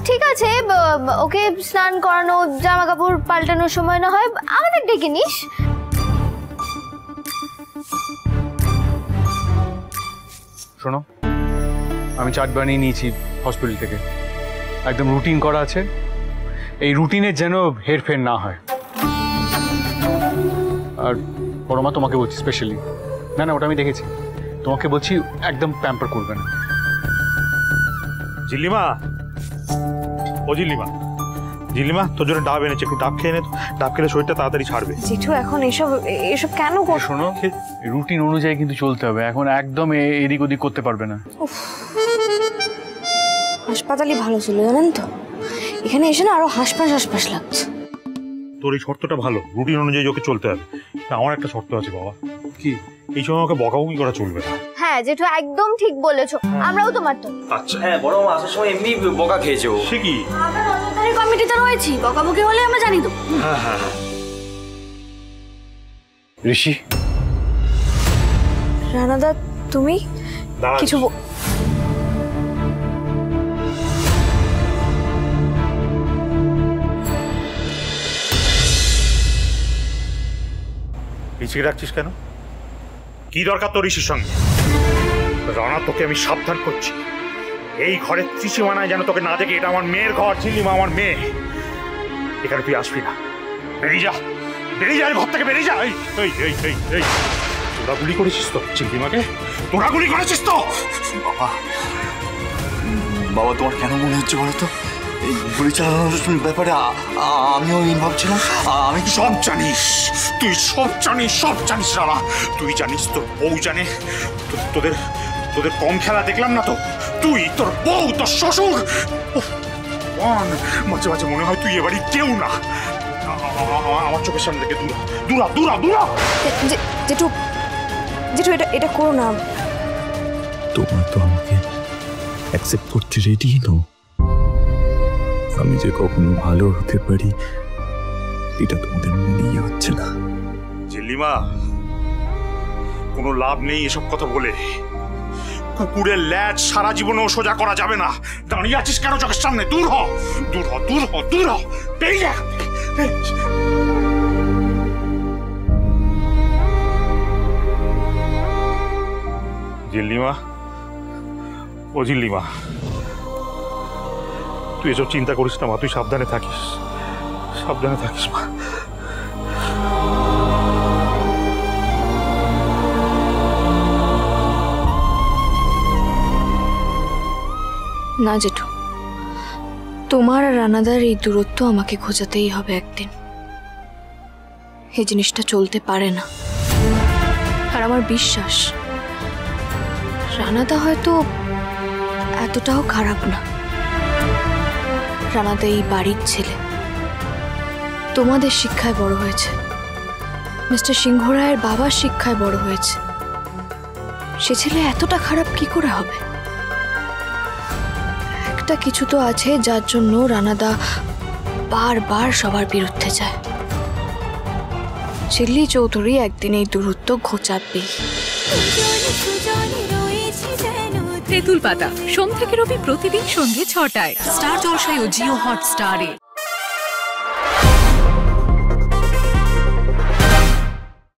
ঠিক আছে, ওকে স্নান করানো, জামা কাপড় পাল্টানোর সময় না হয় আমাদের ডেকে নিস। শোনো, আমি চাট বানিয়ে নিয়েছি হসপিটাল থেকে, একদম রুটিন করা আছে। এই রুটিনের যেন হেরফের না হয়। আর বড় মা তোমাকে বলছি স্পেশালি, না না ওটা আমি দেখেছি, তোমাকে বলছি একদম প্যাম্পার করবে না। জিল্লিমা, ও জিল্লিমা, জিল্লিমা তোর জন্য ডাব এনেছে, একটু ডাব খেয়ে নে। ডাব খেলে শরীরটা তাড়াতাড়ি ছাড়বে। জেঠু এখন এসব কেন করছো? শোনো, রুটিন অনুযায়ী কিন্তু চলতে হবে, এখন একদম এদিক ওদিক করতে পারবে না। হাসপাতালই ভালো ছিল জানেন তো, এখানে এসে না আরো হাসপাস হাসপাস লাগছে। তোর এই শর্তটা ভালো, রুটিন অনুযায়ী ওকে চলতে হবে। আমার একটা শর্ত আছে বাবা। কি? এই সময় আমাকে বকাবকি করা চলবে না। হ্যাঁ জেঠু একদম ঠিক বলেছো, আমরাও তোমার তো। আচ্ছা হ্যাঁ, বড় মা আসার সময় এমনি বকা খেয়েছে ও। সে কি? আমরা নজরদারি কমিটিতে রয়েছি, বকাবকি হলে আমরা জানি তো। হ্যাঁ হ্যাঁ হ্যাঁ। ঋষি, রানাদা তুমি কিছু ঋষিকে রাখছিস কেন? কি দরকার তোর ঋষির সঙ্গে? রানা, তোকে আমি সাবধান করছি, এই ঘরের ত্রিসীমানায় যেন তোকে না দেখে। এটা আমার মেয়ের ঘর, চিল্লিমা আমার মেয়ে, এখানে তুই আসবি না। বেরিয়ে যা, বেরিয়ে যা, ঘর থেকে বেরিয়ে যা। এই এই এই এই এই তোরা গুলি করেছিস তো চিল্লিমাকে? তোরা গুলি করেছিস তো? বাবা, বাবা তোমার কেন মনে হচ্ছে বলো তো এই গুলি চালানোর ব্যাপারে আমিও ইনভলভ ছিলাম? আমি কি সব জানিস? তুই সব জানিস, সব জানিস রানা। তুই জানিস, তোর বউ জানে। তোদের তোদের কম খেলা দেখলাম না তো? তুই, তোর বউ, তোর শ্বশুর, মাঝে মাঝে মনে হয় তুই এবারই কেউ না। আমার চোখের সামনে থেকে দূরা দূরা দূরা দূরা। জেঠু জেঠু এটা করো না। তোমরা তো আমাকে অ্যাকসেপ্ট করতে রেডি নো? আমি যে কখনো ভালো হতে পারি এটা তোমাদের মনেই হচ্ছে না। জিল্লিমা, কোনো লাভ নেই এসব কথা বলে। কুকুরের ল্যাজ সারা জীবনেও সোজা করা যাবে না। দাঁড়িয়ে আছিস কেন চোখের সামনে? দূর হ, দূর হ, দূর হ, দূর হ, বেরিয়ে যা। জিল্লিমা, ও জিল্লিমা, তুই এসব চিন্তা করিস না মা, তুই সাবধানে থাকিস, সাবধানে থাকিস মা। না জেঠু, তোমার আর রানাদার এই দূরত্ব আমাকে খোঁজাতেই হবে একদিন। এই জিনিসটা চলতে পারে না। আর আমার বিশ্বাস রানাদা হয়তো এতটাও খারাপ না। রানাদা এই বাড়ির ছেলে, তোমাদের শিক্ষায় বড় হয়েছে, মিস্টার সিংহ রায়ের বাবার শিক্ষায় বড় হয়েছে। সে ছেলে এতটা খারাপ কি করে হবে? একটা কিছু তো আছে যার জন্য রানাদা বারবার সবার বিরুদ্ধে যায়। চিল্লি চৌধুরী একদিন এই দূরত্ব ঘোচাবেই। তেঁতুল পাতা সোম থেকে রবি প্রতিদিন সন্ধ্যে ৬টায় স্টার জলসায় ও জিও হটস্টারে।